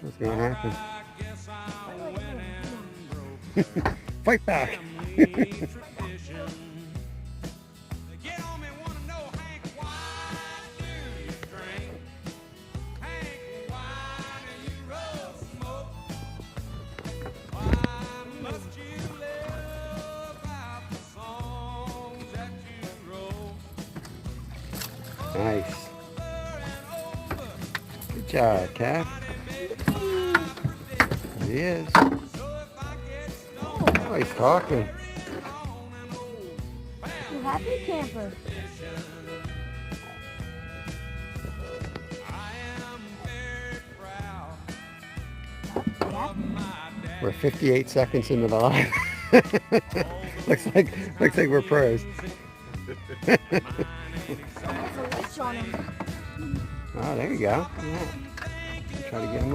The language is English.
What's gonna happen? Fight back! Nice. Good job, Cap. He is. Oh, he's talking. You happy, camper? We're 58 seconds into the live. looks like we're pros. There's a leash on him. Oh, there you go. Yeah. Try to get him.